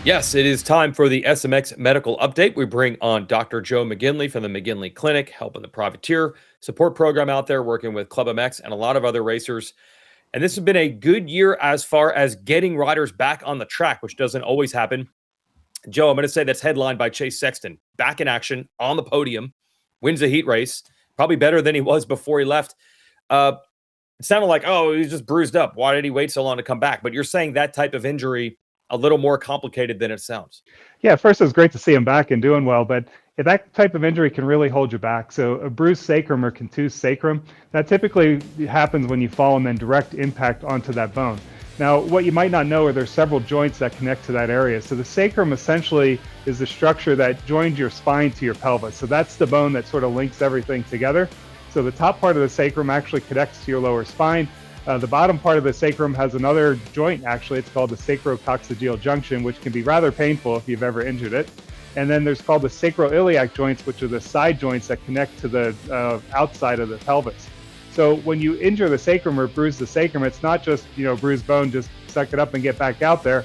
Yes, it is time for the SMX medical update. We bring on Dr. Joe McGinley from the McGinley Clinic, helping the privateer support program out there, working with Club MX and a lot of other racers. And this has been a good year as far as getting riders back on the track, which doesn't always happen. Joe, I'm going to say that's headlined by Chase Sexton, back in action on the podium, wins a heat race, probably better than he was before he left. Uh, it sounded like, oh, he's just bruised up. Why did he wait so long to come back? But you're saying that type of injury a little more complicated than it sounds. Yeah, at first it was great to see him back and doing well, but that type of injury can really hold you back. So a bruised sacrum or contused sacrum, that typically happens when you fall and then direct impact onto that bone. Now, what you might not know are there's several joints that connect to that area. So the sacrum essentially is the structure that joins your spine to your pelvis. So that's the bone that sort of links everything together. So the top part of the sacrum actually connects to your lower spine. The bottom part of the sacrum has another joint, actually. It's called the sacrococcygeal junction, which can be rather painful if you've ever injured it. And then there's called the sacroiliac joints, which are the side joints that connect to the outside of the pelvis. So when you injure the sacrum or bruise the sacrum, it's not just, bruised bone, just suck it up and get back out there.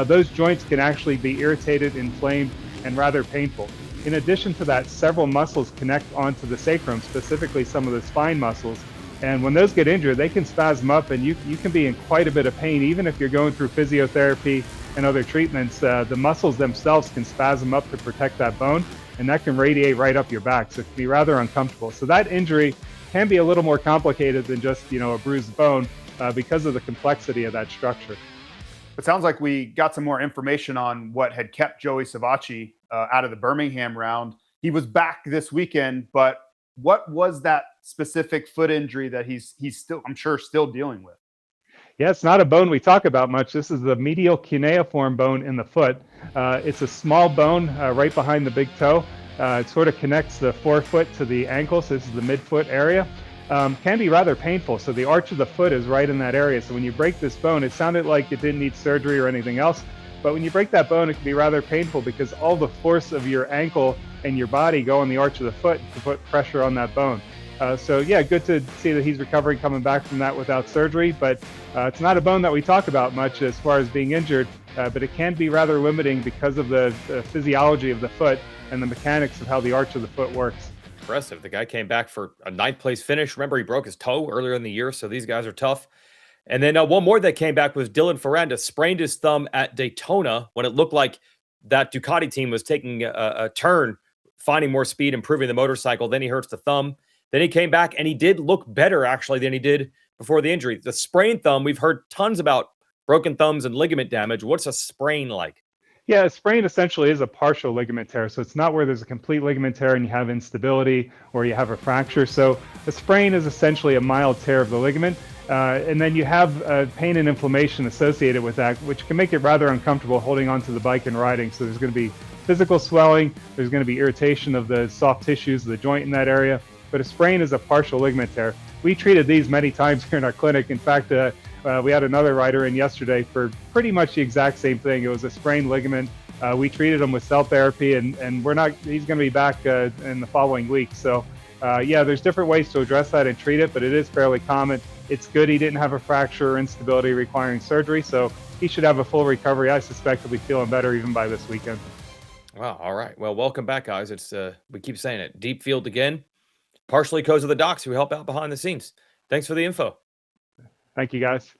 Those joints can actually be irritated, inflamed, and rather painful. In addition to that, several muscles connect onto the sacrum, specifically some of the spine muscles. And when those get injured, they can spasm up and you can be in quite a bit of pain, even if you're going through physiotherapy and other treatments. The muscles themselves can spasm up to protect that bone, and that can radiate right up your back. So it can be rather uncomfortable. So that injury can be a little more complicated than just, a bruised bone because of the complexity of that structure. It sounds like we got some more information on what had kept Joey Savacci out of the Birmingham round. He was back this weekend, but what was that specific foot injury that he's still, I'm sure, still dealing with? Yeah, it's not a bone we talk about much. This is the medial cuneiform bone in the foot. It's a small bone right behind the big toe. It sort of connects the forefoot to the ankle, so this is the midfoot area. Can be rather painful. So the arch of the foot is right in that area. So when you break this bone, it sounded like it didn't need surgery or anything else. But when you break that bone, it can be rather painful because all the force of your ankle and your body go on the arch of the foot to put pressure on that bone. So yeah, good to see that he's recovering, coming back from that without surgery. But it's not a bone that we talk about much as far as being injured, but it can be rather limiting because of the physiology of the foot and the mechanics of how the arch of the foot works. Impressive. The guy came back for a ninth place finish. Remember, he broke his toe earlier in the year, so these guys are tough. And then one more that came back was Dylan Ferrandis sprained his thumb at Daytona when it looked like that Ducati team was taking a turn, finding more speed, improving the motorcycle. Then he hurts the thumb. Then he came back, and he did look better, actually, than he did before the injury. The sprained thumb, we've heard tons about broken thumbs and ligament damage. What's a sprain like? Yeah, a sprain essentially is a partial ligament tear. So it's not where there's a complete ligament tear and you have instability or you have a fracture. So a sprain is essentially a mild tear of the ligament. And then you have pain and inflammation associated with that, which can make it rather uncomfortable holding onto the bike and riding. So there's going to be physical swelling. There's going to be irritation of the soft tissues of the joint in that area. But a sprain is a partial ligament tear. We treated these many times here in our clinic. In fact, we had another rider in yesterday for pretty much the exact same thing. It was a sprained ligament. We treated him with cell therapy, and he's going to be back in the following week. So, yeah, there's different ways to address that and treat it, but it is fairly common. It's good he didn't have a fracture or instability requiring surgery, so he should have a full recovery. I suspect he'll be feeling better even by this weekend. Wow. All right. Well, welcome back, guys. It's we keep saying it. Deep field again, partially because of the docs who help out behind the scenes. Thanks for the info. Thank you, guys.